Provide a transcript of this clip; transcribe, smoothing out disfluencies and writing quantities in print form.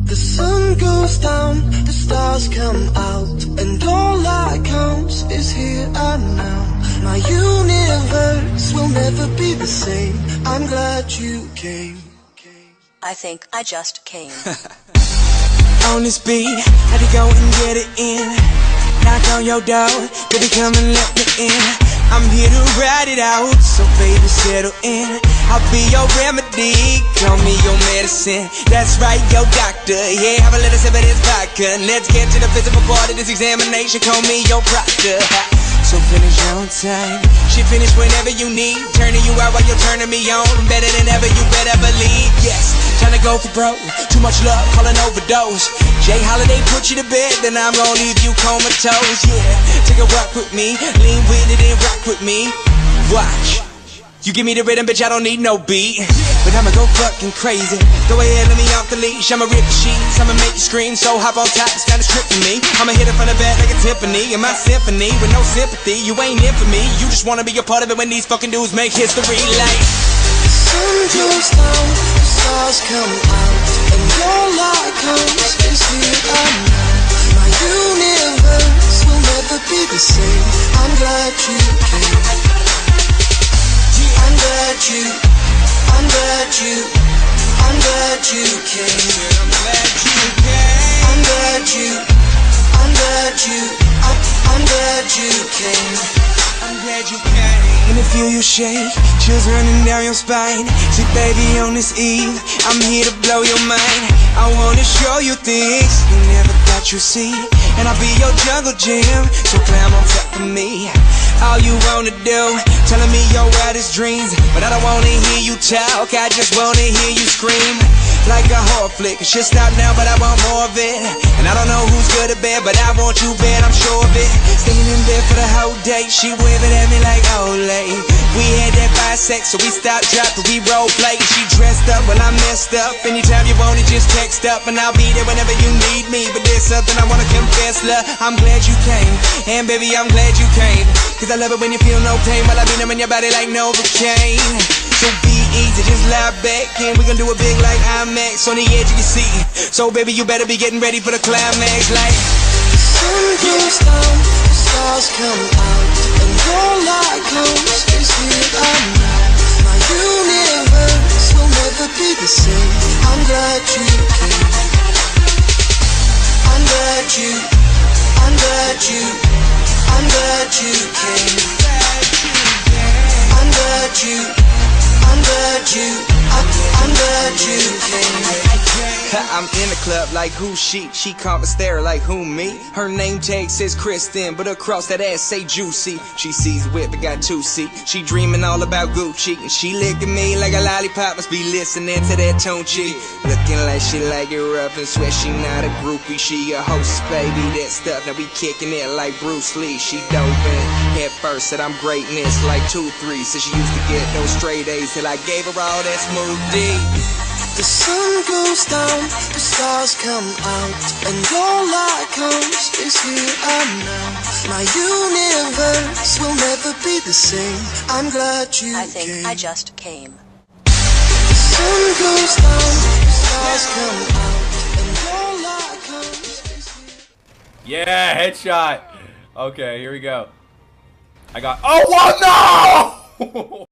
The sun goes down, the stars come out, and all that counts is here and now. My universe will never be the same. I'm glad you came. I think I just came. On this beat, had to go and get it in. Knock on your door, baby, come and let me in. I'm here to ride it out, so baby, settle in. I'll be your remedy, call me your medicine. That's right, your doctor, yeah, have a little sip of this vodka. Let's get to the physical part of this examination, call me your proctor. So finish on time, she finish whenever you need. Turning you out while you're turning me on. Better than ever, you better believe. Yes, trying to go for broke, too much love, call an overdose. Jay Holiday put you to bed, then I'm gonna leave you comatose. Yeah, take a walk with me, lean with it and rock with me. Watch, you give me the rhythm, bitch, I don't need no beat. But I'ma go fucking crazy. Go ahead, let me off the leash. I'ma rip the sheets, I'ma make you scream. So hop on top, it's kinda strip for me. I'ma hit it from the back like a Tiffany. In my symphony, with no sympathy. You ain't in for me, you just wanna be a part of it when these fucking dudes make history. Like the sun goes down, the stars come out, and all that counts is here and now. My universe will never be the same. I'm glad you came. I'm glad you came. I'm glad you came. I'm glad you came. When I feel you shake, chills running down your spine. See, baby, on this eve, I'm here to blow your mind. I wanna show you things you never thought you'd see. And I'll be your jungle gym, so climb on top of me. All you wanna do, telling me your wildest dreams. But I don't wanna hear you talk, I just wanna hear you scream. Like a horror flick, it should stop now, but I want more of it. And I don't know who's good or bad, but I want you bad, I'm sure of it. Staying in bed for the whole day, she waving at me like Olay. We had that fire sex, so we stopped, dropped, we role play. She dressed up, well I messed up. Anytime you want it, just text up, and I'll be there whenever you need me. But there's something I wanna confess, love, I'm glad you came. And baby, I'm glad you came. Cause I love it when you feel no pain, while I be numbing your body like Novocaine. So be easy, just lie back, and we gon' do it big like IMAX on the edge of your seat. So baby, you better be getting ready for the climax. Like the sun goes down, the stars come out, and all that counts is here and now. My universe will never be the same. I'm glad you came. I'm glad you came. I'm glad you came. I'm in the club like who she can't but stare like who me. Her name tag says Kristen, but across that ass say Juicy. She sees whip, it got 2 C. She dreaming all about Gucci, and she licking me like a lollipop. Must be listening to that Tunchi. Looking like she like it rough and swear she not a groupie. She a host, baby, that stuff. Now we kicking it like Bruce Lee. She doping head first, said I'm greatness like 2-3. Said she used to get those straight A's till I gave her all that smooth D. The sun goes down, the stars come out, and all that counts is here and now. My universe will never be the same. I'm glad you came. I think I just came. The sun goes down, the stars come out, and all that counts is here. Yeah, headshot. Okay, here we go. I got. Oh, what? No!